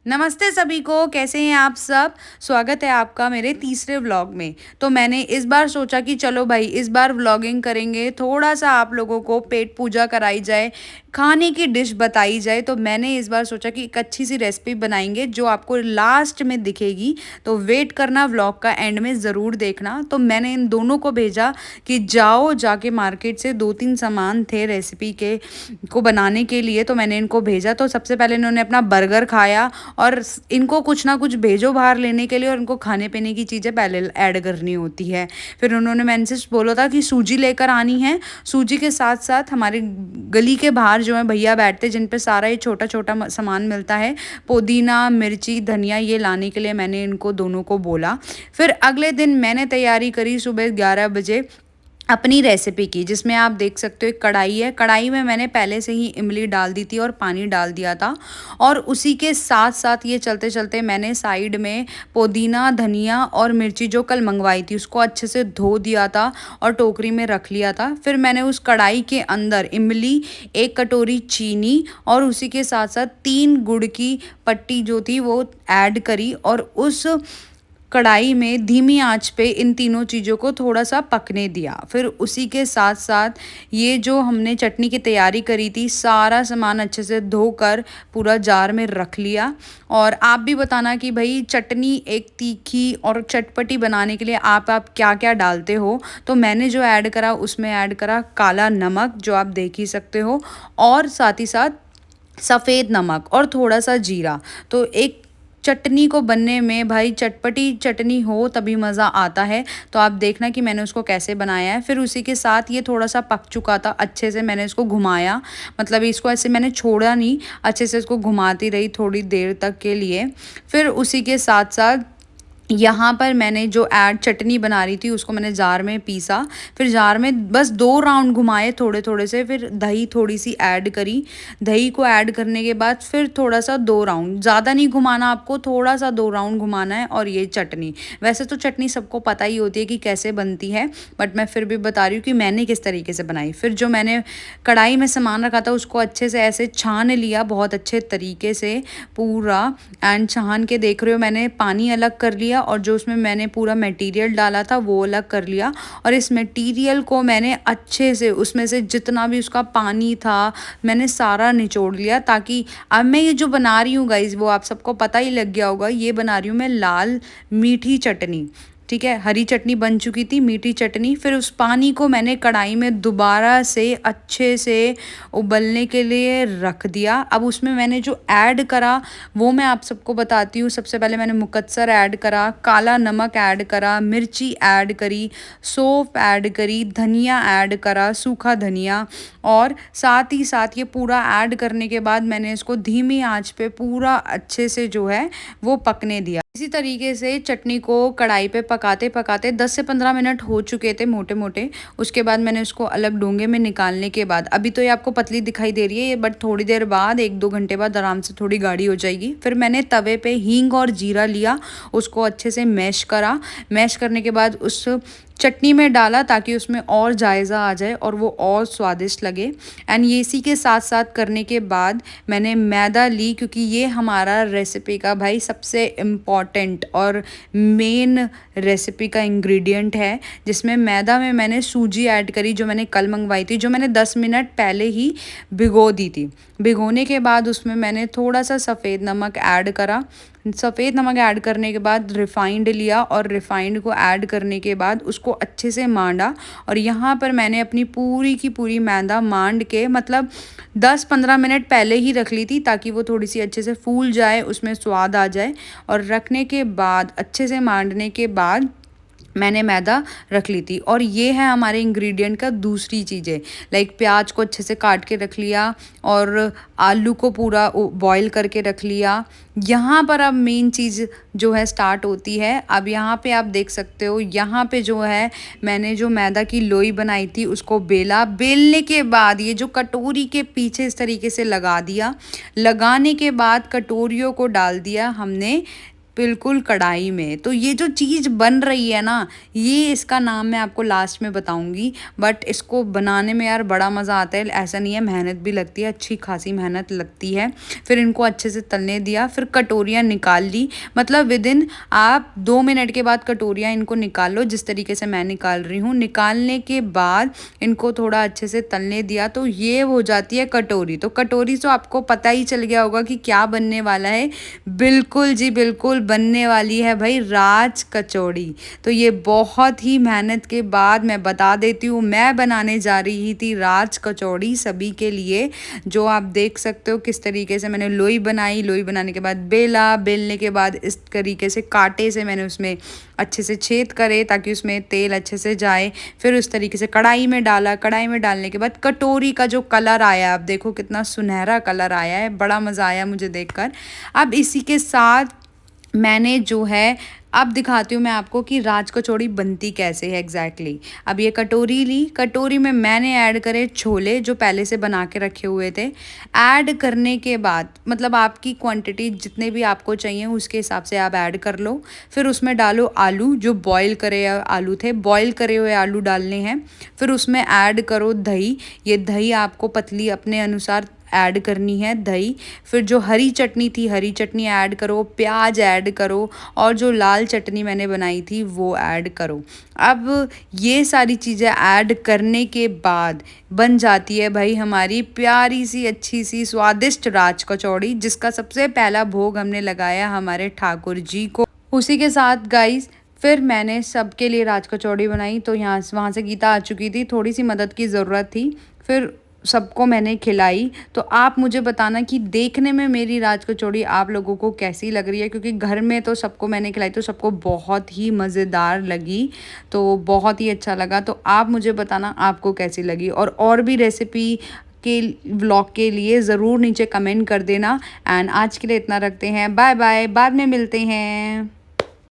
नमस्ते सभी को, कैसे हैं आप सब। स्वागत है आपका मेरे तीसरे व्लॉग में। तो मैंने इस बार सोचा कि चलो भाई इस बार व्लॉगिंग करेंगे, थोड़ा सा आप लोगों को पेट पूजा कराई जाए, खाने की डिश बताई जाए। तो मैंने इस बार सोचा कि एक अच्छी सी रेसिपी बनाएंगे जो आपको लास्ट में दिखेगी। तो वेट करना, व्लॉग का एंड में ज़रूर देखना। तो मैंने इन दोनों को भेजा कि जाओ जाके मार्केट से 2-3 सामान थे रेसिपी के को बनाने के लिए, तो मैंने इनको भेजा। तो सबसे पहले इन्होंने अपना बर्गर खाया और इनको कुछ ना कुछ भेजो बाहर लेने के लिए, और इनको खाने पीने की चीज़ें पहले ऐड करनी होती है। फिर उन्होंने मैंने से बोला था कि सूजी लेकर आनी है। सूजी के साथ साथ हमारे गली के बाहर जो है भैया बैठते जिन पे सारा ये छोटा छोटा सामान मिलता है, पुदीना, मिर्ची, धनिया, ये लाने के लिए मैंने इनको दोनों को बोला। फिर अगले दिन मैंने तैयारी करी सुबह 11 बजे अपनी रेसिपी की, जिसमें आप देख सकते हो एक कढ़ाई है। कढ़ाई में मैंने पहले से ही इमली डाल दी थी और पानी डाल दिया था, और उसी के साथ साथ ये चलते चलते मैंने साइड में पुदीना, धनिया और मिर्ची जो कल मंगवाई थी उसको अच्छे से धो दिया था और टोकरी में रख लिया था। फिर मैंने उस कढ़ाई के अंदर इमली, 1 कटोरी चीनी और उसी के साथ साथ 3 गुड़ की पट्टी जो थी वो ऐड करी, और उस कढ़ाई में धीमी आंच पे इन तीनों चीज़ों को थोड़ा सा पकने दिया। फिर उसी के साथ साथ ये जो हमने चटनी की तैयारी करी थी, सारा सामान अच्छे से धोकर पूरा जार में रख लिया। और आप भी बताना कि भाई चटनी एक तीखी और चटपटी बनाने के लिए आप क्या क्या डालते हो। तो मैंने जो ऐड करा उसमें ऐड करा काला नमक, जो आप देख ही सकते हो, और साथ ही साथ सफ़ेद नमक और थोड़ा सा जीरा। तो एक चटनी को बनने में भाई चटपटी चटनी हो तभी मज़ा आता है। तो आप देखना कि मैंने उसको कैसे बनाया है। फिर उसी के साथ ये थोड़ा सा पक चुका था, अच्छे से मैंने इसको घुमाया, मतलब इसको ऐसे मैंने छोड़ा नहीं, अच्छे से इसको घुमाती रही थोड़ी देर तक के लिए। फिर उसी के साथ साथ यहाँ पर मैंने जो चटनी बना रही थी उसको मैंने जार में पीसा। फिर जार में बस 2 राउंड घुमाए थोड़े थोड़े से, फिर दही थोड़ी सी ऐड करी। दही को ऐड करने के बाद फिर थोड़ा सा 2 राउंड, ज़्यादा नहीं घुमाना आपको, थोड़ा सा 2 राउंड घुमाना है। और ये चटनी, वैसे तो चटनी सबको पता ही होती है कि कैसे बनती है, बट मैं फिर भी बता रही हूँ कि मैंने किस तरीके से बनाई। फिर जो मैंने कढ़ाई में सामान रखा था उसको अच्छे से ऐसे छान लिया, बहुत अच्छे तरीके से पूरा। एंड छान के देख रहे हो मैंने पानी अलग कर लिया, और जो उसमें मैंने पूरा मटेरियल डाला था वो अलग कर लिया। और इस मटेरियल को मैंने अच्छे से उसमें से जितना भी उसका पानी था मैंने सारा निचोड़ लिया, ताकि अब मैं ये जो बना रही हूँ गाइज वो आप सबको पता ही लग गया होगा। ये बना रही हूँ मैं लाल मीठी चटनी, ठीक है। हरी चटनी बन चुकी थी, मीठी चटनी। फिर उस पानी को मैंने कढ़ाई में दोबारा से अच्छे से उबलने के लिए रख दिया। अब उसमें मैंने जो ऐड करा वो मैं आप सबको बताती हूँ। सबसे पहले मैंने मुकत्सर ऐड करा, काला नमक ऐड करा, मिर्ची ऐड करी, सौंफ ऐड करी, धनिया ऐड करा, सूखा धनिया, और साथ ही साथ ये पूरा ऐड करने के बाद मैंने इसको धीमी आंच पे पूरा अच्छे से जो है वो पकने दिया। इसी तरीके से चटनी को कढ़ाई पे पकाते पकाते 10 से 15 मिनट हो चुके थे मोटे मोटे। उसके बाद मैंने उसको अलग डोंगे में निकालने के बाद, अभी तो ये आपको पतली दिखाई दे रही है, बट थोड़ी देर बाद 1-2 घंटे बाद आराम से थोड़ी गाढ़ी हो जाएगी। फिर मैंने तवे पे हींग और जीरा लिया, उसको अच्छे से मैश करा। मैश करने के बाद उस चटनी में डाला ताकि उसमें और जायज़ा आ जाए और वो और स्वादिष्ट लगे। एंड ये इसी के साथ साथ करने के बाद मैंने मैदा ली, क्योंकि ये हमारा रेसिपी का भाई सबसे इम्पॉर्टेंट और मेन रेसिपी का इंग्रेडिएंट है, जिसमें मैदा में मैंने सूजी ऐड करी जो मैंने कल मंगवाई थी, जो मैंने 10 मिनट पहले ही भिगो दी थी। भिगोने के बाद उसमें मैंने थोड़ा सा सफ़ेद नमक ऐड करा। सफ़ेद नमक ऐड करने के बाद रिफ़ाइंड लिया, और रिफ़ाइंड को ऐड करने के बाद उसको अच्छे से मांडा। और यहाँ पर मैंने अपनी पूरी की पूरी मैदा मांड के, मतलब 10-15 मिनट पहले ही रख ली थी, ताकि वो थोड़ी सी अच्छे से फूल जाए, उसमें स्वाद आ जाए। और रखने के बाद अच्छे से मांडने के बाद मैंने मैदा रख ली थी। और ये है हमारे इंग्रेडिएंट का दूसरी चीज़ें, लाइक प्याज को अच्छे से काट के रख लिया, और आलू को पूरा बॉईल करके रख लिया। यहाँ पर अब मेन चीज़ जो है स्टार्ट होती है। अब यहाँ पे आप देख सकते हो, यहाँ पे जो है मैंने जो मैदा की लोई बनाई थी उसको बेला। बेलने के बाद ये जो कटोरी के पीछे इस तरीके से लगा दिया। लगाने के बाद कटोरियों को डाल दिया हमने बिल्कुल कढ़ाई में। तो ये जो चीज़ बन रही है ना, ये इसका नाम मैं आपको लास्ट में बताऊँगी, बट इसको बनाने में यार बड़ा मज़ा आता है। ऐसा नहीं है, मेहनत भी लगती है, अच्छी खासी मेहनत लगती है। फिर इनको अच्छे से तलने दिया, फिर कटोरियाँ निकाल ली, मतलब विदिन आप 2 मिनट के बाद कटोरियाँ इनको निकाल लो, जिस तरीके से मैं निकाल रही हूँ। निकालने के बाद इनको थोड़ा अच्छे से तलने दिया, तो ये हो जाती है कटोरी। तो कटोरी तो आपको पता ही चल गया होगा कि क्या बनने वाला है। बिल्कुल जी बिल्कुल, बनने वाली है भाई राज कचौड़ी। तो ये बहुत ही मेहनत के बाद मैं बता देती हूँ, मैं बनाने जा रही थी राज कचौड़ी सभी के लिए। जो आप देख सकते हो किस तरीके से मैंने लोई बनाई, लोई बनाने के बाद बेला, बेलने के बाद इस तरीके से कांटे से मैंने उसमें अच्छे से छेद करे ताकि उसमें तेल अच्छे से जाए। फिर उस तरीके से कढ़ाई में डाला, कढ़ाई में डालने के बाद कटोरी का जो कलर आया, आप देखो कितना सुनहरा कलर आया है, बड़ा मज़ा आया मुझे देखकर। अब इसी के साथ मैंने जो है, अब दिखाती हूँ मैं आपको कि राज कचौड़ी बनती कैसे है एग्जैक्टली। अब ये कटोरी ली, कटोरी में मैंने ऐड करे छोले जो पहले से बना के रखे हुए थे। ऐड करने के बाद मतलब आपकी क्वांटिटी जितने भी आपको चाहिए उसके हिसाब से आप ऐड कर लो। फिर उसमें डालो आलू, जो बॉईल करे आलू थे, बॉईल करे हुए आलू डालने हैं। फिर उसमें ऐड करो दही, ये दही आपको पतली अपने अनुसार ऐड करनी है दही। फिर जो हरी चटनी थी, हरी चटनी ऐड करो, प्याज ऐड करो, और जो लाल चटनी मैंने बनाई थी वो ऐड करो। अब ये सारी चीज़ें ऐड करने के बाद बन जाती है भाई हमारी प्यारी सी अच्छी सी स्वादिष्ट राज कचौड़ी, जिसका सबसे पहला भोग हमने लगाया हमारे ठाकुर जी को। उसी के साथ गाइस फिर मैंने सबके लिए राज कचौड़ी बनाई। तो यहाँ वहाँ से गीता आ चुकी थी, थोड़ी सी मदद की ज़रूरत थी, फिर सबको मैंने खिलाई। तो आप मुझे बताना कि देखने में मेरी राज कचौड़ी आप लोगों को कैसी लग रही है, क्योंकि घर में तो सबको मैंने खिलाई तो सबको बहुत ही मज़ेदार लगी, तो बहुत ही अच्छा लगा। तो आप मुझे बताना आपको कैसी लगी, और भी रेसिपी के व्लॉग के लिए ज़रूर नीचे कमेंट कर देना। एंड आज के लिए इतना रखते हैं, बाय बाय, बाद में मिलते हैं।